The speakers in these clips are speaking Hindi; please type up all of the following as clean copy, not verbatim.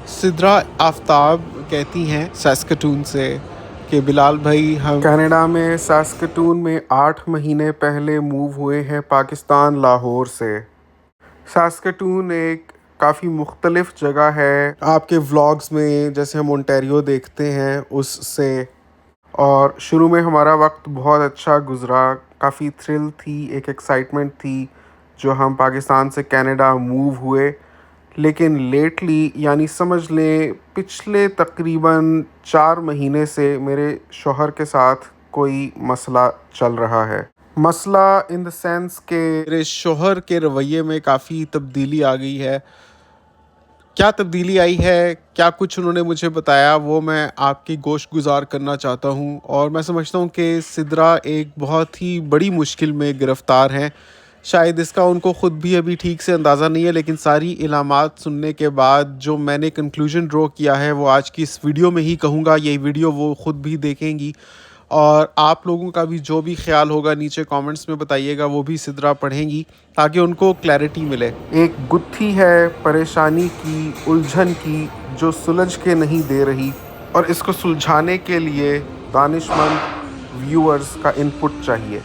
सिद्रा आफ्ताब कहती हैं सैस्कटून से कि बिलाल भाई हम कनाडा में सैस्कटून में 8 महीने पहले मूव हुए हैं पाकिस्तान लाहौर से। सैस्कटून एक काफ़ी मुख्तलिफ जगह है आपके व्लॉग्स में जैसे हम ओंटारियो देखते हैं उससे। और शुरू में हमारा वक्त बहुत अच्छा गुज़रा, काफ़ी थ्रिल थी, एक एक्साइटमेंट थी जो हम पाकिस्तान से कनाडा मूव हुए। लेकिन लेटली यानी समझ लें पिछले तकरीबन 4 महीने से मेरे शौहर के साथ कोई मसला चल रहा है। मसला इन द सेंस के मेरे शौहर के रवैये में काफ़ी तब्दीली आ गई है। क्या तब्दीली आई है, क्या कुछ उन्होंने मुझे बताया, वो मैं आपकी गोश गुज़ार करना चाहता हूँ। और मैं समझता हूँ कि सिद्रा एक बहुत ही बड़ी मुश्किल में गिरफ़्तार हैं। शायद इसका उनको ख़ुद भी अभी ठीक से अंदाज़ा नहीं है, लेकिन सारी इलामात सुनने के बाद जो मैंने कंक्लूजन ड्रॉ किया है वो आज की इस वीडियो में ही कहूँगा। ये वीडियो वो ख़ुद भी देखेंगी और आप लोगों का भी जो भी ख्याल होगा नीचे कमेंट्स में बताइएगा, वो भी सिद्रा पढ़ेंगी ताकि उनको क्लैरिटी मिले। एक गुत्थी है परेशानी की, उलझन की, जो सुलझ के नहीं दे रही और इसको सुलझाने के लिए दानिशमंद व्यूअर्स का इनपुट चाहिए।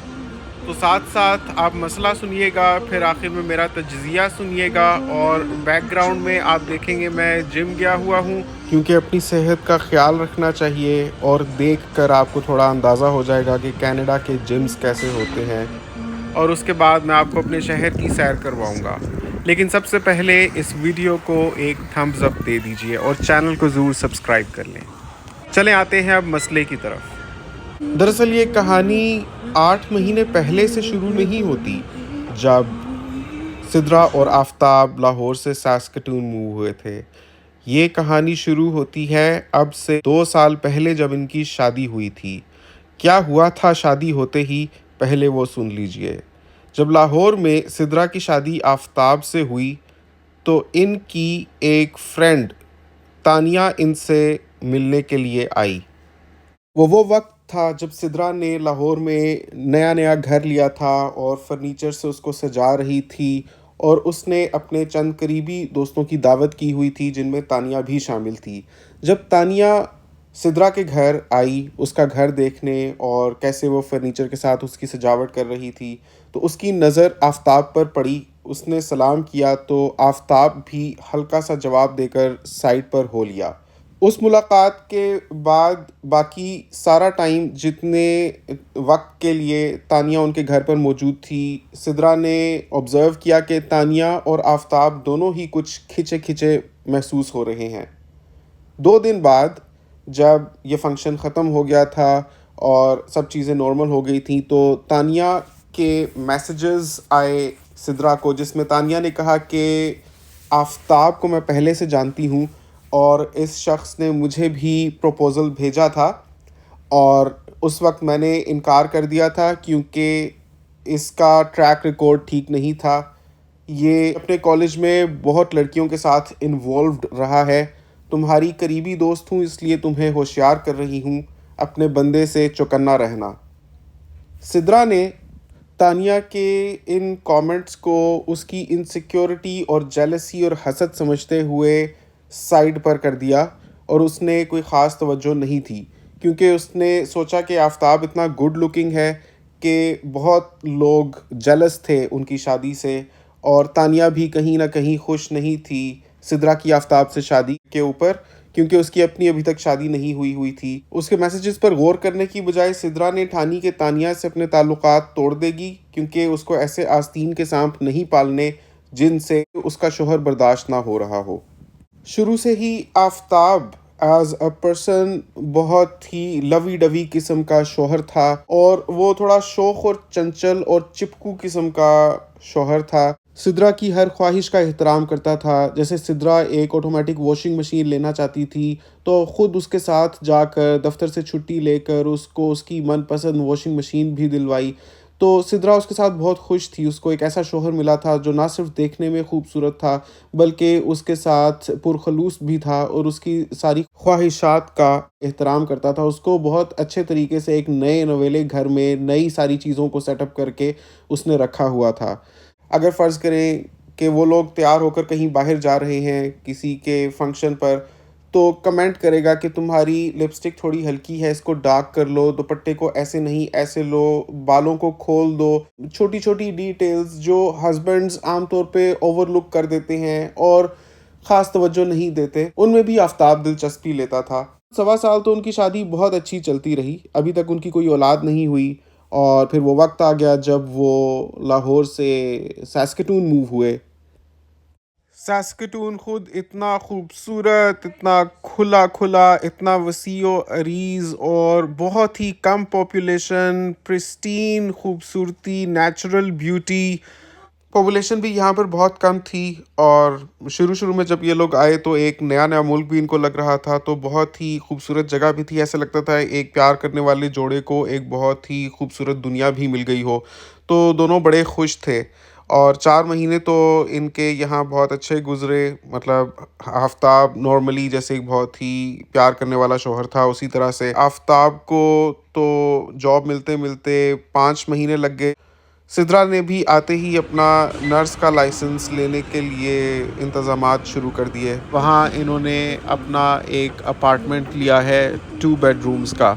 तो साथ साथ आप मसला सुनिएगा, फिर आखिर में मेरा तज्ज़िया सुनिएगा और बैकग्राउंड में आप देखेंगे मैं जिम गया हुआ हूँ क्योंकि अपनी सेहत का ख्याल रखना चाहिए। और देखकर आपको थोड़ा अंदाज़ा हो जाएगा कि कनाडा के जिम्स कैसे होते हैं। और उसके बाद मैं आपको अपने शहर की सैर करवाऊँगा। लेकिन सबसे पहले इस वीडियो को एक थम्स अप दे दीजिए और चैनल को ज़रूर सब्सक्राइब कर लें। चलें आते हैं अब मसले की तरफ। दरअसल ये कहानी 8 महीने पहले से शुरू नहीं होती जब सिद्रा और आफ्ताब लाहौर से सैस्कटून मूव हुए थे। ये कहानी शुरू होती है अब से 2 साल पहले जब इनकी शादी हुई थी। क्या हुआ था शादी होते ही, पहले वो सुन लीजिए। जब लाहौर में सिद्रा की शादी आफ्ताब से हुई तो इनकी एक फ्रेंड तानिया इनसे मिलने के लिए आई। वो वक्त था जब सिद्रा ने लाहौर में नया घर लिया था और फर्नीचर से उसको सजा रही थी और उसने अपने चंद करीबी दोस्तों की दावत की हुई थी जिनमें तानिया भी शामिल थी। जब तानिया सिद्रा के घर आई उसका घर देखने और कैसे वो फर्नीचर के साथ उसकी सजावट कर रही थी तो उसकी नज़र आफ्ताब पर पड़ी। उसने सलाम किया तो आफ्ताब भी हल्का सा जवाब देकर साइड पर हो लिया। उस मुलाकात के बाद बाकी सारा टाइम जितने वक्त के लिए तानिया उनके घर पर मौजूद थी, सिद्रा ने ऑब्ज़र्व किया कि तानिया और आफ्ताब दोनों ही कुछ खिंचे खिंचे महसूस हो रहे हैं। 2 दिन बाद जब ये फ़ंक्शन ख़त्म हो गया था और सब चीज़ें नॉर्मल हो गई थी तो तानिया के मैसेजेस आए सिद्रा को, जिसमें तानिया ने कहा कि आफ्ताब को मैं पहले से जानती हूँ और इस शख्स ने मुझे भी प्रपोज़ल भेजा था और उस वक्त मैंने इनकार कर दिया था क्योंकि इसका ट्रैक रिकॉर्ड ठीक नहीं था। ये अपने कॉलेज में बहुत लड़कियों के साथ इन्वॉल्व्ड रहा है। तुम्हारी करीबी दोस्त हूँ इसलिए तुम्हें होशियार कर रही हूँ, अपने बंदे से चौकन्ना रहना। सिद्रा ने तानिया के इन कमेंट्स को उसकी इनसिक्योरिटी और जेलसी और हसद समझते हुए साइड पर कर दिया और उसने कोई ख़ास तवज्जो नहीं थी क्योंकि उसने सोचा कि आफ्ताब इतना गुड लुकिंग है कि बहुत लोग जेलस थे उनकी शादी से और तानिया भी कहीं ना कहीं खुश नहीं थी सिद्रा की आफ्ताब से शादी के ऊपर क्योंकि उसकी अपनी अभी तक शादी नहीं हुई थी। उसके मैसेजेस पर गौर करने की बजाय सिद्रा ने ठानी कि तानिया से अपने ताल्लुकात तोड़ देगी क्योंकि उसको ऐसे आस्तीन के सांप नहीं पालने जिनसे उसका शोहर बर्दाश्त ना हो रहा हो। शुरू से ही आफ्ताब एज अ पर्सन बहुत ही लवी डवी किस्म का शौहर था और वो थोड़ा शौक और चंचल और चिपकू किस्म का शौहर था। सिद्रा की हर ख्वाहिश का एहतराम करता था। जैसे सिद्रा एक ऑटोमेटिक वॉशिंग मशीन लेना चाहती थी तो ख़ुद उसके साथ जाकर दफ्तर से छुट्टी लेकर उसको उसकी मनपसंद वॉशिंग मशीन भी दिलवाई। तो सिद्रा उसके साथ बहुत खुश थी। उसको एक ऐसा शौहर मिला था जो ना सिर्फ देखने में खूबसूरत था बल्कि उसके साथ पुरखलूस भी था और उसकी सारी ख्वाहिशात का एहतराम करता था। उसको बहुत अच्छे तरीके से एक नए नवेले घर में नई सारी चीज़ों को सेटअप करके उसने रखा हुआ था। अगर फ़र्ज़ करें कि वो लोग तैयार होकर कहीं बाहर जा रहे हैं किसी के फंक्शन पर, तो कमेंट करेगा कि तुम्हारी लिपस्टिक थोड़ी हल्की है, इसको डार्क कर लो, दुपट्टे को ऐसे नहीं ऐसे लो, बालों को खोल दो। छोटी छोटी डिटेल्स जो हस्बैंड्स आमतौर पे ओवरलुक कर देते हैं और ख़ास तवज्जो नहीं देते, उनमें भी आफताब दिलचस्पी लेता था। 1.25 साल तो उनकी शादी बहुत अच्छी चलती रही, अभी तक उनकी कोई औलाद नहीं हुई। और फिर वो वक्त आ गया जब वो लाहौर से सैस्केटून मूव हुए। सैस्केटून खुद इतना खूबसूरत, इतना खुला खुला, इतना वसीओ अरीज और बहुत ही कम पॉपुलेशन, प्रिस्टीन खूबसूरती, नेचुरल ब्यूटी। पॉपुलेशन भी यहाँ पर बहुत कम थी और शुरू शुरू में जब ये लोग आए तो एक नया नया मुल्क भी इनको लग रहा था, तो बहुत ही खूबसूरत जगह भी थी। ऐसा लगता था एक प्यार करने वाले जोड़े को एक बहुत ही खूबसूरत दुनिया भी मिल गई हो। तो दोनों बड़े खुश थे और 4 महीने तो इनके यहाँ बहुत अच्छे गुजरे। मतलब आफताब नॉर्मली जैसे एक बहुत ही प्यार करने वाला शौहर था, उसी तरह से आफताब को तो जॉब मिलते मिलते 5 महीने लग गए। सिद्रा ने भी आते ही अपना नर्स का लाइसेंस लेने के लिए इंतज़ामात शुरू कर दिए। वहाँ इन्होंने अपना एक अपार्टमेंट लिया है 2 बेडरूम्स का।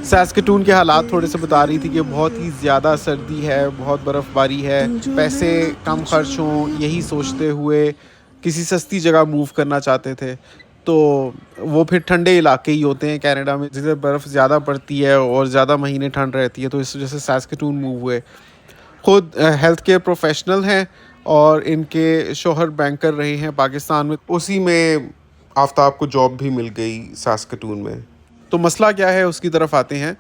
सैस्केटून के हालात थोड़े से बता रही थी कि बहुत ही ज़्यादा सर्दी है, बहुत बर्फ़बारी है, पैसे कम खर्च हों यही सोचते हुए किसी सस्ती जगह मूव करना चाहते थे। तो वो फिर ठंडे इलाके ही होते हैं कनाडा में, जिधर बर्फ़ ज़्यादा पड़ती है और ज़्यादा महीने ठंड रहती है, तो इस वजह से सैस्केटून मूव हुए। खुद हेल्थ केयर प्रोफेशनल हैं और इनके शौहर बैंकर रहे हैं पाकिस्तान में, उसी में आफताब को जॉब भी मिल गई सैस्केटून में। तो मसला क्या है उसकी तरफ आते हैं।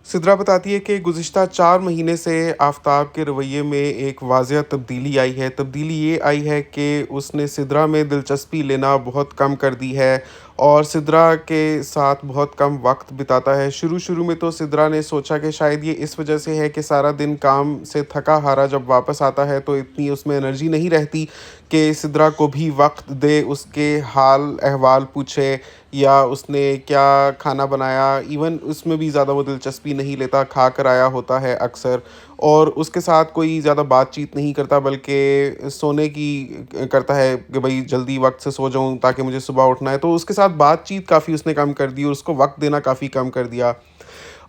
सिद्रा बताती है कि गुज़िश्ता 4 महीने से आफताब के रवैये में एक वाज़ह तब्दीली आई है। तब्दीली ये आई है कि उसने सिद्रा में दिलचस्पी लेना बहुत कम कर दी है और सिद्रा के साथ बहुत कम वक्त बिताता है। शुरू में तो सिद्रा ने सोचा कि शायद ये इस वजह से है कि सारा दिन काम से थका हारा जब वापस आता है तो इतनी उसमें एनर्जी नहीं रहती कि सिद्रा को भी वक्त दे, उसके हाल अहवाल पूछे या उसने क्या खाना बनाया। इवन उसमें भी ज़्यादा वो दिलचस्पी नहीं लेता, खा कर आया होता है अक्सर और उसके साथ कोई ज़्यादा बातचीत नहीं करता, बल्कि सोने की करता है कि भाई जल्दी वक्त से सो जाऊं ताकि मुझे सुबह उठना है। तो उसके साथ बातचीत काफ़ी उसने कम कर दी और उसको वक्त देना काफ़ी कम कर दिया।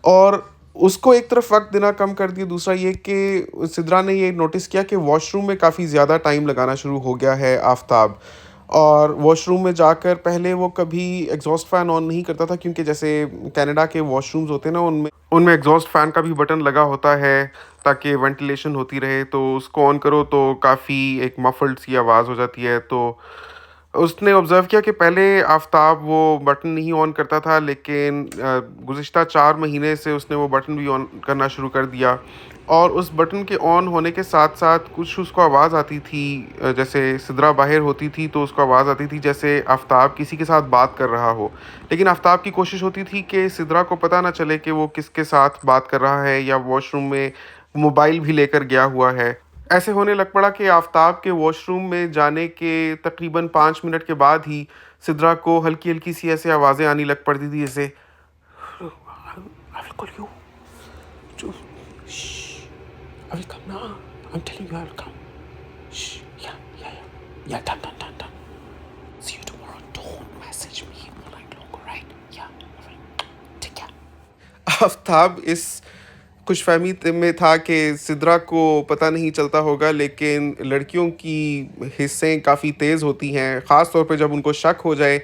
और उसको एक तरफ वक्त देना कम कर दिया, दूसरा ये कि सिद्रा ने ये नोटिस किया कि वॉशरूम में काफ़ी ज़्यादा टाइम लगाना शुरू हो गया है आफताब। और वॉशरूम में जाकर पहले वो कभी एग्जॉस्ट फ़ैन ऑन नहीं करता था, क्योंकि जैसे कनाडा के वॉशरूम्स होते हैं ना, उनमें उनमें एग्जॉस्ट फ़ैन का भी बटन लगा होता है ताकि वेंटिलेशन होती रहे। तो उसको ऑन करो तो काफ़ी एक मफल्ड सी आवाज़ हो जाती है। तो उसने ऑब्ज़र्व किया कि पहले आफताब वो बटन नहीं ऑन करता था, लेकिन गुज़िश्ता 4 महीने से उसने वो बटन भी ऑन करना शुरू कर दिया। और उस बटन के ऑन होने के साथ साथ कुछ उसको आवाज़ आती थी, जैसे सिद्रा बाहर होती थी तो उसको आवाज़ आती थी जैसे आफताब किसी के साथ बात कर रहा हो। लेकिन आफताब की कोशिश होती थी कि सिद्रा को पता ना चले कि वो किसके साथ बात कर रहा है या वॉशरूम में मोबाइल भी लेकर गया हुआ है। ऐसे होने लग पड़ा कि आफताब के वॉशरूम में जाने के तकरीबन 5 मिनट के बाद ही सिद्रा को हल्की हल्की सी ऐसे आवाज़ें आने लग पड़ती थी, जैसे I will call you. Shh. I will come now. I'm telling you I will come. Shh. Yeah. Done. See you tomorrow. Don't message me for like longer, right? Yeah. Alright. Take care. Aftab इस खुशफहमी में था कि सिद्रा को पता नहीं चलता होगा, लेकिन लड़कियों की हिस्सें काफ़ी तेज़ होती हैं, ख़ास तौर पे जब उनको शक हो जाए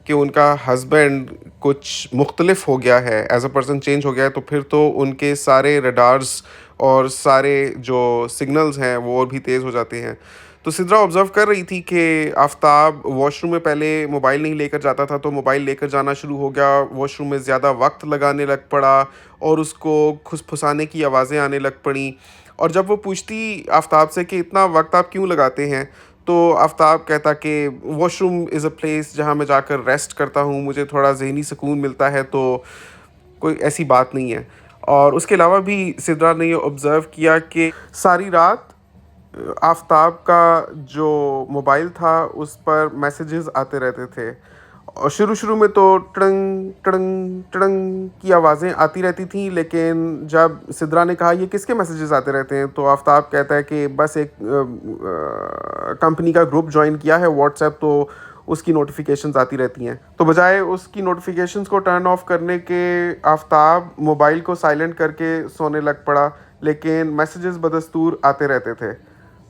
कि उनका हस्बैंड कुछ मुख्तलिफ हो गया है, एज अ पर्सन चेंज हो गया है, तो फिर तो उनके सारे रडार्स और सारे जो सिग्नल्स हैं वो और भी तेज़ हो जाते हैं। तो सिद्रा ऑब्ज़र्व कर रही थी कि आफताब वॉशरूम में पहले मोबाइल नहीं लेकर जाता था, तो मोबाइल लेकर जाना शुरू हो गया, वॉशरूम में ज़्यादा वक्त लगाने लग पड़ा और उसको खुसफुसाने की आवाज़ें आने लग पड़ी। और जब वो पूछती आफताब से कि इतना वक्त आप क्यों लगाते हैं, तो आफताब कहता कि वॉशरूम इज़ अ प्लेस जहाँ मैं जाकर रेस्ट करता हूँ, मुझे थोड़ा ज़हनी सुकून मिलता है, तो कोई ऐसी बात नहीं है। और उसके अलावा भी सिद्रा ने ये ऑब्ज़र्व किया कि सारी रात आफताब का जो मोबाइल था उस पर मैसेजेस आते रहते थे और शुरू-शुरू में तो टड़ंग, टड़ंग, टड़ंग की आवाज़ें आती रहती थीं, लेकिन जब सिद्रा ने कहा, "ये किसके मैसेजेस आते रहते हैं?" तो आफ़ताब कहता है कि बस एक कंपनी का ग्रुप जॉइन किया है व्हाट्सएप, तो उसकी नोटिफ़िकेशंस आती रहती हैं। तो बजाय उसकी नोटिफ़िकेशंस को टर्न ऑफ करने के, आफ़ताब मोबाइल को साइलेंट करके सोने लग पड़ा, लेकिन मैसेजेस बदस्तूर आते रहते थे।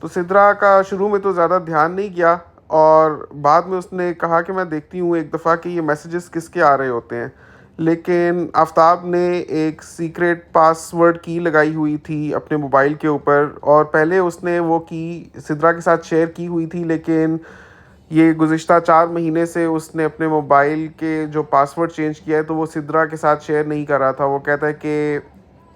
तो सिद्रा का शुरू में तो ज़्यादा ध्यान नहीं गया, और बाद में उसने कहा कि मैं देखती हूँ एक दफ़ा कि ये मैसेजेस किसके आ रहे होते हैं। लेकिन आफ़ताब ने एक सीक्रेट पासवर्ड की लगाई हुई थी अपने मोबाइल के ऊपर, और पहले उसने वो की सिद्रा के साथ शेयर की हुई थी, लेकिन ये गुज़िश्ता 4 महीने से उसने अपने मोबाइल के जो पासवर्ड चेंज किया है, तो वो सिद्रा के साथ शेयर नहीं कर रहा था। वो कहता है कि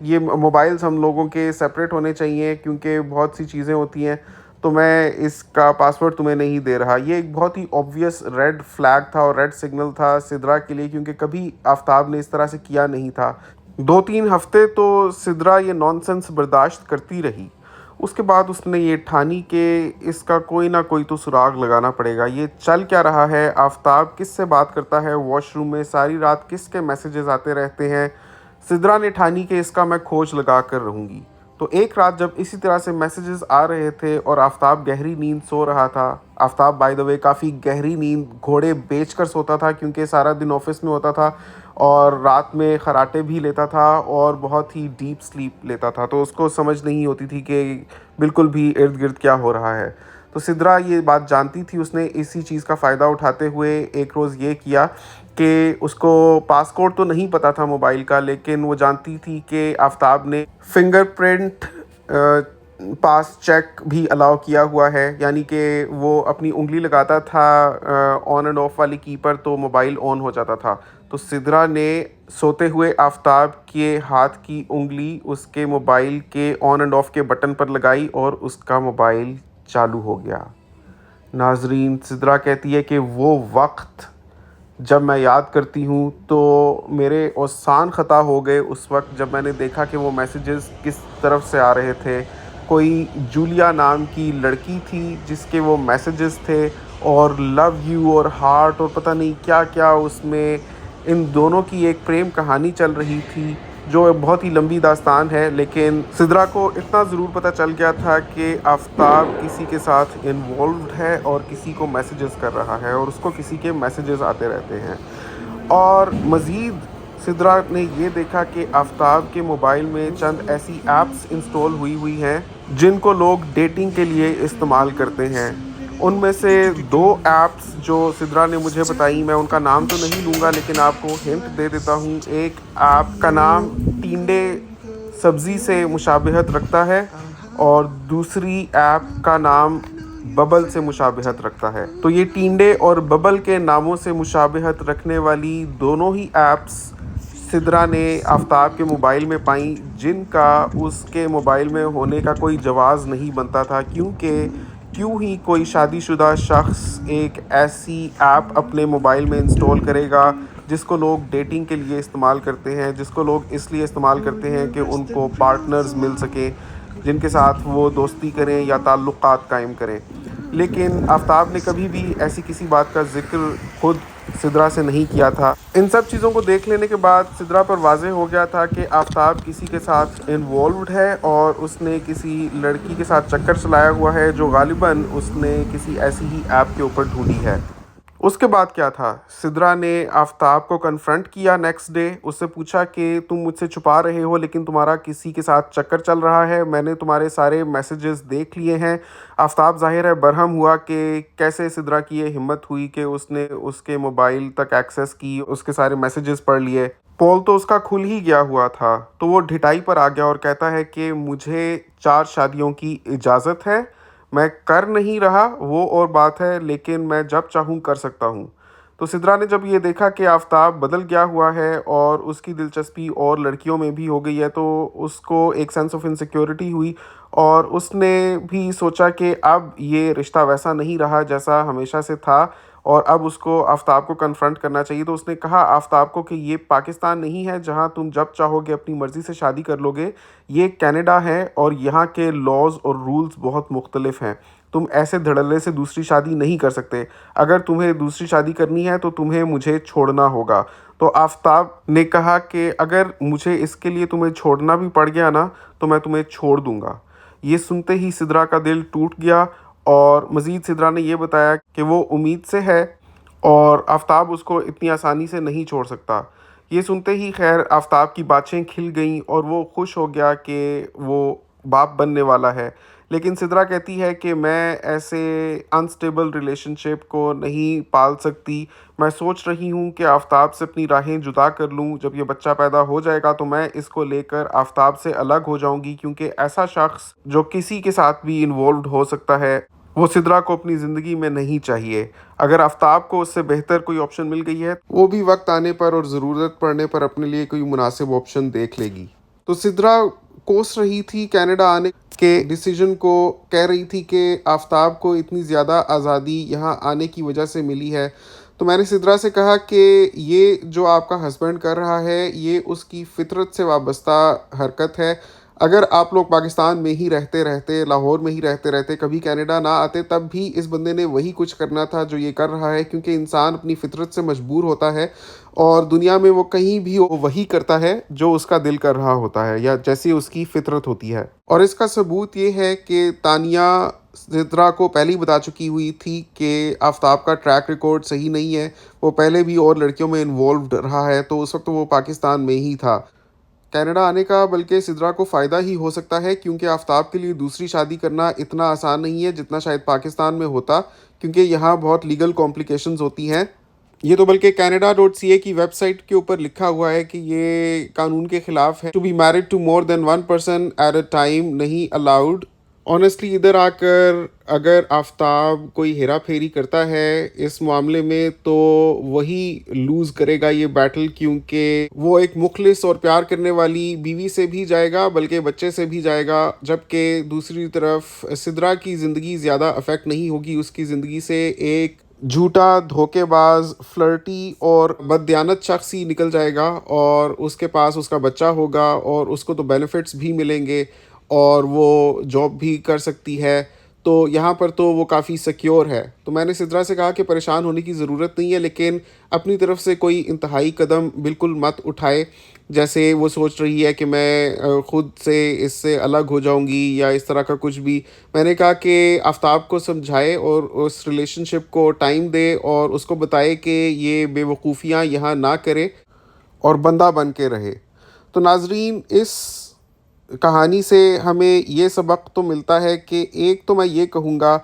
ये मोबाइल्स हम लोगों के सेपरेट होने चाहिए, क्योंकि बहुत सी चीज़ें होती हैं, तो मैं इसका पासवर्ड तुम्हें नहीं दे रहा। ये एक बहुत ही ऑब्वियस रेड फ्लैग था और रेड सिग्नल था सिद्रा के लिए, क्योंकि कभी आफ़ताब ने इस तरह से किया नहीं था। 2-3 हफ़्ते तो सिद्रा ये नॉनसेंस बर्दाश्त करती रही। उसके बाद उसने ये ठानी कि इसका कोई ना कोई तो सुराग लगाना पड़ेगा। ये चल क्या रहा है? आफ़ताब किससे बात करता है वॉशरूम में? सारी रात किसके मैसेजेस आते रहते हैं? सिद्रा ने ठानी कि इसका मैं खोज लगा कर रहूँगी। तो एक रात जब इसी तरह से मैसेजेस आ रहे थे और आफ़ताब गहरी नींद सो रहा था। आफ़ताब बाय द वे काफ़ी गहरी नींद घोड़े बेचकर सोता था, क्योंकि सारा दिन ऑफ़िस में होता था और रात में खर्राटे भी लेता था और बहुत ही डीप स्लीप लेता था। तो उसको समझ नहीं होती थी कि बिल्कुल भी इर्द-गिर्द क्या हो रहा है। तो सिद्रा ये बात जानती थी। उसने इसी चीज़ का फ़ायदा उठाते हुए एक रोज़ ये किया कि उसको पासकोड तो नहीं पता था मोबाइल का, लेकिन वो जानती थी कि आफ़ताब ने फिंगरप्रिंट पास चेक भी अलाउ किया हुआ है, यानी कि वो अपनी उँगली लगाता था ऑन एंड ऑफ वाली की पर, तो मोबाइल ऑन हो जाता था। तो सिद्रा ने सोते हुए आफ़ताब के हाथ की उँगली उसके मोबाइल के ऑन एंड ऑफ के बटन पर लगाई और उसका मोबाइल चालू हो गया। नाज़रीन, सिद्रा कहती है कि वो वक़्त जब मैं याद करती हूँ तो मेरे औसान ख़ता हो गए उस वक़्त जब मैंने देखा कि वो मैसेजेस किस तरफ से आ रहे थे। कोई जूलिया नाम की लड़की थी जिसके वो मैसेजेस थे, और लव यू और हार्ट और पता नहीं क्या-क्या उसमें इन दोनों की एक प्रेम कहानी चल रही थी, जो एक बहुत ही लंबी दास्तान है। लेकिन सिद्रा को इतना ज़रूर पता चल गया था कि आफ़ताब किसी के साथ इन्वॉल्व्ड है और किसी को मैसेजेस कर रहा है, और उसको किसी के मैसेजेस आते रहते हैं। और मज़ीद सिद्रा ने ये देखा कि आफ़ताब के मोबाइल में चंद ऐसी ऐप्स इंस्टॉल हुई हैं जिनको लोग डेटिंग के लिए इस्तेमाल करते हैं। उनमें से 2 ऐप्स जो सिद्रा ने मुझे बताई, मैं उनका नाम तो नहीं लूँगा, लेकिन आपको हिंट दे देता हूँ। एक ऐप का नाम टिंडे सब्ज़ी से मुशाबिहत रखता है, और दूसरी ऐप का नाम बबल से मुशाबिहत रखता है। तो ये टिंडे और बबल के नामों से मुशाबिहत रखने वाली दोनों ही ऐप्स सिद्रा ने आफ़ताब के मोबाइल में पाई, जिनका उसके मोबाइल में होने का कोई जवाज़ नहीं बनता था, क्योंकि क्यों ही कोई शादीशुदा शख़्स एक ऐसी ऐप अपने मोबाइल में इंस्टॉल करेगा जिसको लोग डेटिंग के लिए इस्तेमाल करते हैं, जिसको लोग इसलिए इस्तेमाल करते हैं कि उनको पार्टनर्स मिल सकें, जिनके साथ वो दोस्ती करें या ताल्लुक़ात कायम करें। लेकिन आफ़ताब ने कभी भी ऐसी किसी बात का ज़िक्र खुद सिद्रा से नहीं किया था। इन सब चीज़ों को देख लेने के बाद सिद्रा पर वाज़ेह हो गया था कि आफ़ताब किसी के साथ इन्वॉल्व्ड है, और उसने किसी लड़की के साथ चक्कर चलाया हुआ है, जो ग़ालिबन उसने किसी ऐसी ही ऐप के ऊपर ढूँढी है। उसके बाद क्या था? सिद्रा ने आफ़ताब को कन्फ्रंट किया नेक्स्ट डे। उससे पूछा कि तुम मुझसे छुपा रहे हो, लेकिन तुम्हारा किसी के साथ चक्कर चल रहा है। मैंने तुम्हारे सारे मैसेजेस देख लिए हैं। आफ़ताब ज़ाहिर है बरहम हुआ कि कैसे सिद्रा की ये हिम्मत हुई कि उसने उसके मोबाइल तक एक्सेस की, उसके सारे मैसेजेस पढ़ लिए। पोल तो उसका खुल ही गया हुआ था, तो वो ढिठाई पर आ गया और कहता है कि मुझे 4 शादियों की इजाज़त है। मैं कर नहीं रहा वो और बात है, लेकिन मैं जब चाहूँ कर सकता हूँ। तो सिद्रा ने जब ये देखा कि आफ़ताब बदल गया हुआ है और उसकी दिलचस्पी और लड़कियों में भी हो गई है, तो उसको एक सेंस ऑफ इनसिक्योरिटी हुई, और उसने भी सोचा कि अब ये रिश्ता वैसा नहीं रहा जैसा हमेशा से था, और अब उसको आफ़ताब को कन्फ्रंट करना चाहिए। तो उसने कहा आफ़ताब को कि ये पाकिस्तान नहीं है जहाँ तुम जब चाहोगे अपनी मर्ज़ी से शादी कर लोगे। ये कनाडा है और यहाँ के लॉज़ और रूल्स बहुत मुख्तलिफ हैं। तुम ऐसे धड़ल्ले से दूसरी शादी नहीं कर सकते। अगर तुम्हें दूसरी शादी करनी है तो तुम्हें मुझे छोड़ना होगा। तो आफताब ने कहा कि अगर मुझे इसके लिए तुम्हें छोड़ना भी पड़ गया ना तो मैं तुम्हें छोड़ दूंगा। ये सुनते ही सिद्रा का दिल टूट गया और मज़ीद सिद्रा ने यह बताया कि वो उम्मीद से है और आफताब उसको इतनी आसानी से नहीं छोड़ सकता। ये सुनते ही खैर आफताब की बातें खिल गईं और वो खुश हो गया कि वो बाप बनने वाला है। लेकिन सिद्रा कहती है कि मैं ऐसे अनस्टेबल रिलेशनशिप को नहीं पाल सकती। मैं सोच रही हूँ कि आफताब से अपनी राहें जुदा कर लूँ। जब ये बच्चा पैदा हो जाएगा तो मैं इसको लेकर आफताब से अलग हो जाऊँगी, क्योंकि ऐसा शख्स जो किसी के साथ भी इन्वॉल्व हो सकता है वो सिद्रा को अपनी ज़िंदगी में नहीं चाहिए। अगर आफताब को उससे बेहतर कोई ऑप्शन मिल गई है वो भी वक्त आने पर और ज़रूरत पड़ने पर अपने लिए कोई मुनासिब ऑप्शन देख लेगी। तो सिद्रा कोस रही थी कनाडा आने के डिसीजन को, कह रही थी कि आफताब को इतनी ज़्यादा आज़ादी यहाँ आने की वजह से मिली है। तो मैंने सिद्रा से कहा कि ये जो आपका हस्बैंड कर रहा है ये उसकी फितरत से वाबस्ता हरकत है। अगर आप लोग पाकिस्तान में ही रहते रहते, लाहौर में ही रहते रहते, कभी कनाडा ना आते, तब भी इस बंदे ने वही कुछ करना था जो ये कर रहा है, क्योंकि इंसान अपनी फितरत से मजबूर होता है और दुनिया में वो कहीं भी वो वही करता है जो उसका दिल कर रहा होता है या जैसी उसकी फितरत होती है। और इसका सबूत ये है कि तानिया सिद्रा को पहले ही बता चुकी हुई थी कि आफताब का ट्रैक रिकॉर्ड सही नहीं है। वो पहले भी और लड़कियों में इन्वॉल्व रहा है, तो उस वक्त वो पाकिस्तान में ही था। कनाडा आने का बल्कि सिद्रा को फ़ायदा ही हो सकता है, क्योंकि आफताब के लिए दूसरी शादी करना इतना आसान नहीं है जितना शायद पाकिस्तान में होता, क्योंकि यहाँ बहुत लीगल कॉम्प्लिकेशंस होती हैं। ये तो बल्कि canada.ca की वेबसाइट के ऊपर लिखा हुआ है कि ये कानून के ख़िलाफ़ है। To be married to more than one person at a time नहीं अलाउड। ऑनेस्टली इधर आकर अगर आफताब कोई हेरा फेरी करता है इस मामले में तो वही लूज़ करेगा ये बैटल, क्योंकि वो एक मुखलिस और प्यार करने वाली बीवी से भी जाएगा बल्कि बच्चे से भी जाएगा, जबकि दूसरी तरफ सिद्रा की ज़िंदगी ज़्यादा अफेक्ट नहीं होगी। उसकी ज़िंदगी से एक झूठा, धोखेबाज, फ्लर्टी और बददियानत शख्स ही निकल जाएगा और उसके पास उसका बच्चा होगा और उसको तो बेनिफिट्स भी मिलेंगे और वो जॉब भी कर सकती है। तो यहाँ पर तो वो काफ़ी सिक्योर है। तो मैंने सिद्रा से कहा कि परेशान होने की ज़रूरत नहीं है, लेकिन अपनी तरफ से कोई इंतहाई कदम बिल्कुल मत उठाए। जैसे वो सोच रही है कि मैं ख़ुद से इससे अलग हो जाऊंगी या इस तरह का कुछ भी। मैंने कहा कि आफताब को समझाए और उस रिलेशनशिप को टाइम दे और उसको बताए कि ये बेवकूफ़ियाँ यहाँ ना करे और बंदा बन के रहे। तो नाजरीन, इस कहानी से हमें ये सबक तो मिलता है कि एक तो मैं ये कहूँगा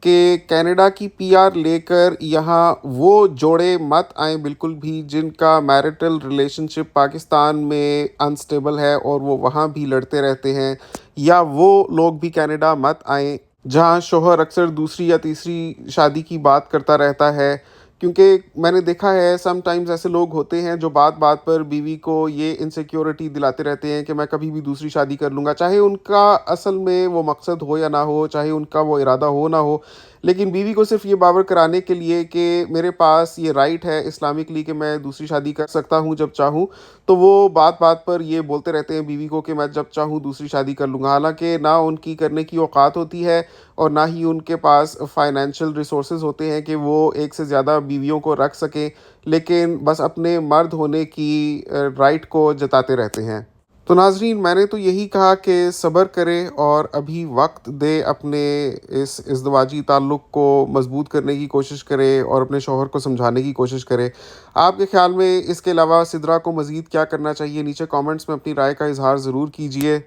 कि कनाडा की पीआर लेकर यहाँ वो जोड़े मत आए बिल्कुल भी जिनका मैरिटल रिलेशनशिप पाकिस्तान में अनस्टेबल है और वो वहाँ भी लड़ते रहते हैं, या वो लोग भी कनाडा मत आए जहाँ शोहर अक्सर दूसरी या तीसरी शादी की बात करता रहता है। क्योंकि मैंने देखा है समटाइम्स ऐसे लोग होते हैं जो बात बात पर बीवी को ये इनसिक्योरिटी दिलाते रहते हैं कि मैं कभी भी दूसरी शादी कर लूँगा, चाहे उनका असल में वो मकसद हो या ना हो, चाहे उनका वो इरादा हो ना हो, लेकिन बीवी को सिर्फ ये बावर कराने के लिए कि मेरे पास ये राइट है इस्लामिकली कि मैं दूसरी शादी कर सकता हूँ जब चाहूँ, तो वो बात बात पर ये बोलते रहते हैं बीवी को कि मैं जब चाहूँ दूसरी शादी कर लूँगा। हालांकि ना उनकी करने की औकात होती है और ना ही उनके पास फाइनेंशियल रिसोर्सेज होते हैं कि वो एक से ज़्यादा बीवियों को रख सकें, लेकिन बस अपने मर्द होने की राइट को जताते रहते हैं। तो नाजरीन, मैंने तो यही कहा कि सब्र करे और अभी वक्त दे, अपने इस इज़्दवाजी ताल्लुक़ को मज़बूत करने की कोशिश करे और अपने शौहर को समझाने की कोशिश करे। आपके ख़्याल में इसके अलावा सिद्रा को मज़ीद क्या करना चाहिए? नीचे कमेंट्स में अपनी राय का इज़हार ज़रूर कीजिए।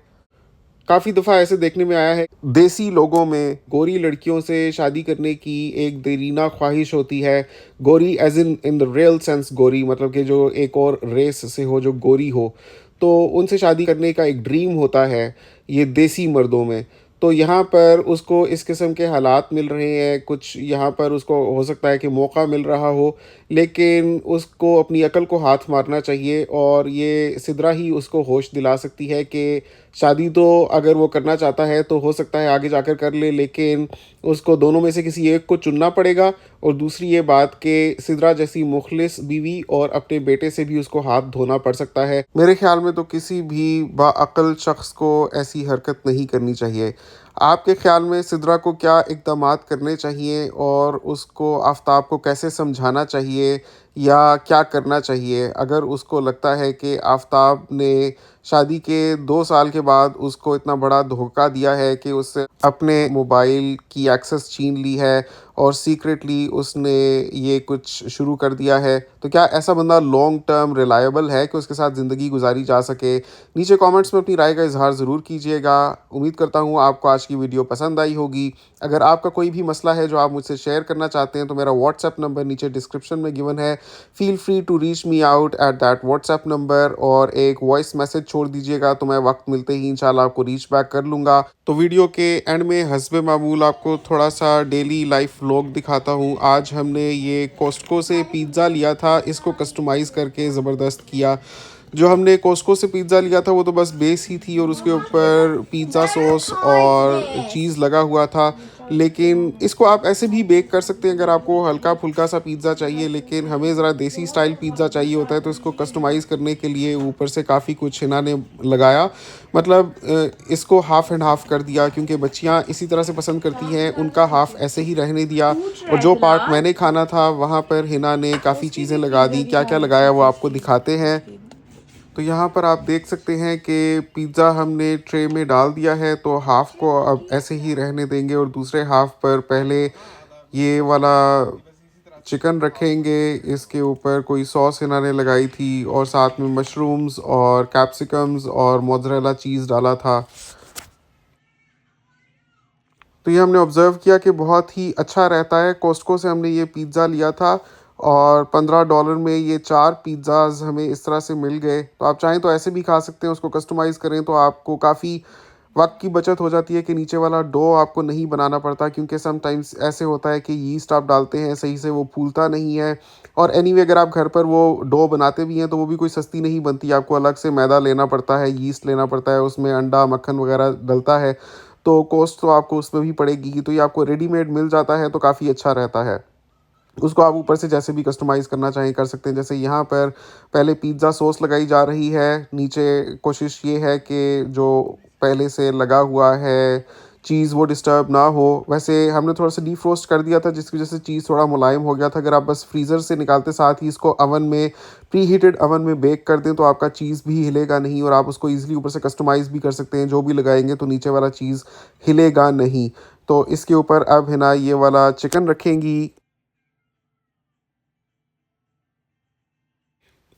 काफ़ी दफ़ा ऐसे देखने में आया है देसी लोगों में गोरी लड़कियों से शादी करने की एक देरीना ख्वाहिश होती है। गोरी as in the real sense गोरी, मतलब कि जो एक और रेस से हो, जो गोरी हो, तो उनसे शादी करने का एक ड्रीम होता है ये देसी मर्दों में। तो यहाँ पर उसको इस किस्म के हालात मिल रहे हैं, कुछ यहाँ पर उसको हो सकता है कि मौका मिल रहा हो, लेकिन उसको अपनी अकल को हाथ मारना चाहिए और ये सिद्रा ही उसको होश दिला सकती है कि शादी तो अगर वो करना चाहता है तो हो सकता है आगे जाकर कर ले, लेकिन उसको दोनों में से किसी एक को चुनना पड़ेगा। और दूसरी ये बात कि सिद्रा जैसी मुखलिस बीवी और अपने बेटे से भी उसको हाथ धोना पड़ सकता है। मेरे ख्याल में तो किसी भी बाअक्ल शख्स को ऐसी हरकत नहीं करनी चाहिए। आपके ख़्याल में सिद्रा को क्या इक़दामात करने चाहिए और उसको आफ़ताब को कैसे समझाना चाहिए या क्या करना चाहिए? अगर उसको लगता है कि आफ़ताब ने शादी के 2 साल के बाद उसको इतना बड़ा धोखा दिया है कि उससे अपने मोबाइल की एक्सेस छीन ली है और सीक्रेटली उसने ये कुछ शुरू कर दिया है, तो क्या ऐसा बंदा लॉन्ग टर्म रिलायबल है कि उसके साथ ज़िंदगी गुज़ारी जा सके? नीचे कमेंट्स में अपनी राय का इज़हार ज़रूर कीजिएगा। उम्मीद करता हूँ आपको आज की वीडियो पसंद आई होगी। अगर आपका कोई भी मसला है जो आप मुझसे शेयर करना चाहते हैं तो मेरा व्हाट्सएप नंबर नीचे डिस्क्रिप्शन में गिवन है। Feel free to reach me out at that WhatsApp number और एक वॉइस मैसेज छोड़ दीजिएगा तो मैं वक्त मिलते ही इंशाल्लाह आपको रीच बैक कर लूँगा। तो वीडियो के एंड में हस्बे मामूल आपको थोड़ा सा डेली लाइफ व्लॉग दिखाता हूँ। आज हमने ये कॉस्टको से पिज़्ज़ा लिया था, इसको कस्टमाइज़ करके ज़बरदस्त किया। जो हमने कॉस्टको से पिज़्ज़ा लिया था वो तो बस बेस ही थी और उसके ऊपर पिज़्ज़ा सॉस और चीज़ लगा हुआ था। लेकिन इसको आप ऐसे भी बेक कर सकते हैं अगर आपको हल्का-फुल्का सा पिज़्ज़ा चाहिए, लेकिन हमें ज़रा देसी स्टाइल पिज़्ज़ा चाहिए होता है तो इसको कस्टमाइज़ करने के लिए ऊपर से काफ़ी कुछ हिना ने लगाया। मतलब इसको हाफ़ एंड हाफ़ कर दिया क्योंकि बच्चियाँ इसी तरह से पसंद करती हैं, उनका हाफ़ ऐसे ही रहने दिया और जो पार्ट मैंने खाना था वहाँ पर हिना ने काफ़ी चीज़ें लगा दी। क्या-क्या लगाया वो आपको दिखाते हैं। तो यहाँ पर आप देख सकते हैं कि पिज़्ज़ा हमने ट्रे में डाल दिया है, तो हाफ़ को अब ऐसे ही रहने देंगे और दूसरे हाफ़ पर पहले ये वाला चिकन रखेंगे। इसके ऊपर कोई सॉस इन्होंने लगाई थी और साथ में मशरूम्स और कैप्सिकम्स और मोज़रेला चीज़ डाला था। तो ये हमने ऑब्ज़र्व किया कि बहुत ही अच्छा रहता है। कॉस्टको से हमने ये पिज़्ज़ा लिया था और $15 में ये 4 पिज़्ज़ाज़ हमें इस तरह से मिल गए। तो आप चाहें तो ऐसे भी खा सकते हैं, उसको कस्टमाइज़ करें तो आपको काफ़ी वक़्त की बचत हो जाती है कि नीचे वाला डो आपको नहीं बनाना पड़ता क्योंकि समटाइम्स ऐसे होता है कि यीस्ट आप डालते हैं, सही से वो फूलता नहीं है। और एनीवे अगर आप घर पर वो डो बनाते भी हैं तो वो भी कोई सस्ती नहीं बनती, आपको अलग से मैदा लेना पड़ता है, यीस्ट लेना पड़ता है, उसमें अंडा, मक्खन वग़ैरह डलता है। तो कॉस्ट तो आपको उसमें भी पड़ेगी ही, तो ये आपको रेडीमेड मिल जाता है तो काफ़ी अच्छा रहता है। उसको आप ऊपर से जैसे भी कस्टमाइज़ करना चाहें कर सकते हैं। जैसे यहाँ पर पहले पिज़्ज़ा सॉस लगाई जा रही है, नीचे कोशिश ये है कि जो पहले से लगा हुआ है चीज़ वो डिस्टर्ब ना हो। वैसे हमने थोड़ा-सा डीफ्रोस्ट कर दिया था जिसकी वज़ह से चीज़ थोड़ा मुलायम हो गया था। अगर आप बस फ्रीज़र से निकालते साथ ही इसको अवन में प्रीहीटेड अवन में बेक कर दें तो आपका चीज़ भी हिलेगा नहीं और आप उसको ईज़िली ऊपर से कस्टमाइज़ भी कर सकते हैं। जो भी लगाएँगे तो नीचे वाला चीज़ हिलेगा नहीं। तो इसके ऊपर अब है ना ये वाला चिकन रखेंगी।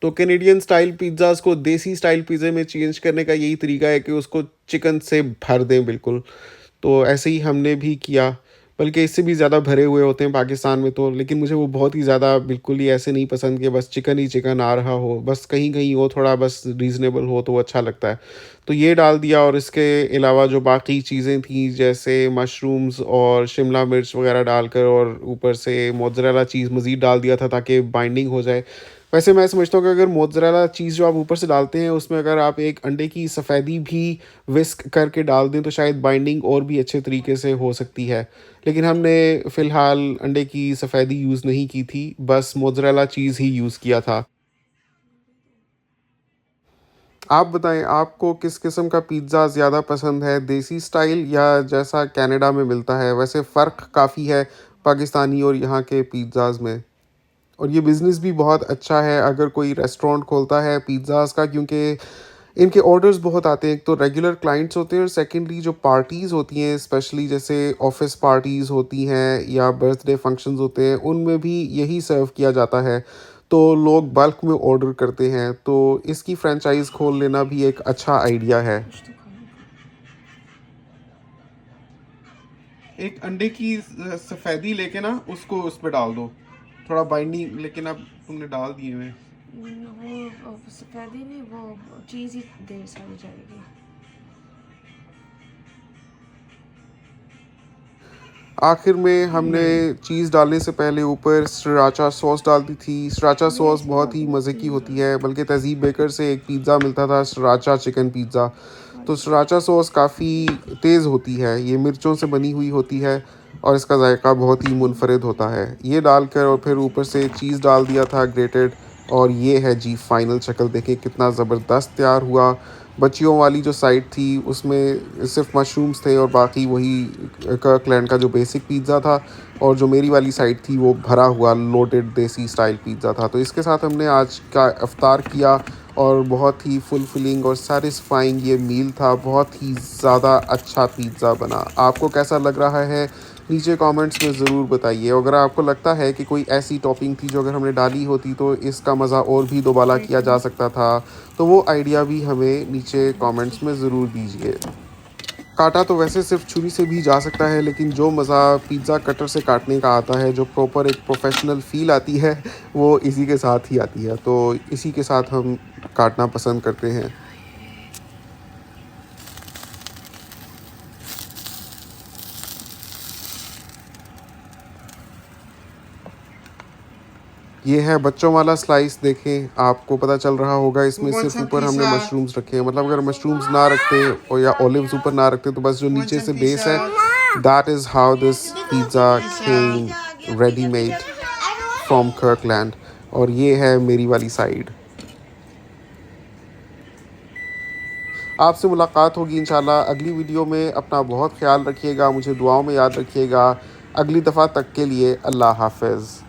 तो कैनेडियन स्टाइल पिज़्ज़ाज़ को देसी स्टाइल पिज़्ज़े में चेंज करने का यही तरीका है कि उसको चिकन से भर दें बिल्कुल। तो ऐसे ही हमने भी किया, बल्कि इससे भी ज़्यादा भरे हुए होते हैं पाकिस्तान में तो, लेकिन मुझे वो बहुत ही ज़्यादा बिल्कुल ही ऐसे नहीं पसंद कि बस चिकन ही चिकन आ रहा हो, बस कहीं-कहीं वो थोड़ा बस रीज़नेबल हो तो वो अच्छा लगता है। तो ये डाल दिया और इसके अलावा जो बाकी चीज़ें थीं जैसे मशरूम्स और शिमला मिर्च वग़ैरह डालकर और ऊपर से मोज़रेला चीज़ मज़ीद डाल दिया था ताकि बाइंडिंग हो जाए। वैसे मैं समझता हूँ कि अगर मोज़रेला चीज़ जो आप ऊपर से डालते हैं उसमें अगर आप एक अंडे की सफ़ेदी भी विस्क करके डाल दें तो शायद बाइंडिंग और भी अच्छे तरीके से हो सकती है। लेकिन हमने फ़िलहाल अंडे की सफ़ेदी यूज़ नहीं की थी, बस मोज़रेला चीज़ ही यूज़ किया था। आप बताएँ आपको किस किस्म का पिज़्ज़ा ज़्यादा पसंद है, देसी स्टाइल या जैसा कनाडा में मिलता है? वैसे फ़र्क काफ़ी है पाकिस्तानी और यहाँ के पिज़्ज़ाज़ में। और ये बिज़नेस भी बहुत अच्छा है अगर कोई रेस्टोरेंट खोलता है पिज़्ज़ाज़ का, क्योंकि इनके ऑर्डर्स बहुत आते हैं। एक तो रेगुलर क्लाइंट्स होते हैं और सेकंडली जो पार्टीज़ होती हैं स्पेशली जैसे ऑफ़िस पार्टीज़ होती हैं या बर्थडे फंक्शंस होते हैं, उनमें भी यही सर्व किया जाता है। तो लोग बल्क में ऑर्डर करते हैं, तो इसकी फ्रैंचाइज़ खोल लेना भी एक अच्छा आइडिया है। एक अंडे की सफ़ेदी लेके ना उसको उस पे डाल दो, थोड़ा बाइंडिंग, लेकिन अब तुमने डाल दिए हुए। वो सफ़ेदी नहीं, वो चीज़ ही देर सारी जाएगी। आखिर में हमने चीज़ डालने से पहले ऊपर सृराचा सॉस डाल दी थी। सृराचा सॉस बहुत ही मज़े की होती है, बल्कि तहज़ीब बेकर से एक पिज़्ज़ा मिलता था सृराचा चिकन पिज़्ज़ा। तो सृराचा सॉस काफ़ी तेज़ होती है, ये मिर्चों से बनी हुई होती है और इसका जायका बहुत ही मुनफ़रिद होता है। ये डालकर और फिर ऊपर से चीज़ डाल दिया था ग्रेटेड, और ये है जी फाइनल शक्ल, देखें कितना ज़बरदस्त तैयार हुआ। बच्चियों वाली जो साइड थी उसमें सिर्फ मशरूम्स थे और बाकी वही कर्कलैंड का जो बेसिक पिज़्ज़ा था, और जो मेरी वाली साइड थी वो भरा हुआ लोडेड देसी स्टाइल पिज़्ज़ा था। तो इसके साथ हमने आज का इफ्तार किया और बहुत ही फुलफिलिंग और सैटिस्फाइंग ये मील था। बहुत ही ज़्यादा अच्छा पिज़्ज़ा बना। आपको कैसा लग रहा है नीचे कमेंट्स में ज़रूर बताइए। अगर आपको लगता है कि कोई ऐसी टॉपिंग थी जो अगर हमने डाली होती तो इसका मज़ा और भी दोबाला किया जा सकता था, तो वो आइडिया भी हमें नीचे कमेंट्स में ज़रूर दीजिए। काटा तो वैसे सिर्फ छुरी से भी जा सकता है, लेकिन जो मज़ा पिज़्ज़ा कटर से काटने का आता है, जो प्रॉपर एक प्रोफेशनल फ़ील आती है, वो इसी के साथ ही आती है। तो इसी के साथ हम काटना पसंद करते हैं। ये है बच्चों वाला स्लाइस, देखें आपको पता चल रहा होगा इसमें सिर्फ ऊपर हमने मशरूम्स रखे हैं। मतलब अगर मशरूम्स ना रखते और या ओलिव्स ऊपर ना रखते तो बस जो नीचे से बेस है, that is how this pizza came ready made from कर्कलैंड। और ये है मेरी वाली साइड। आपसे मुलाकात होगी इंशाल्लाह अगली वीडियो में। अपना बहुत ख्याल रखिएगा, मुझे दुआओं में याद रखिएगा। अगली दफ़ा तक के लिए अल्लाह हाफ़िज़।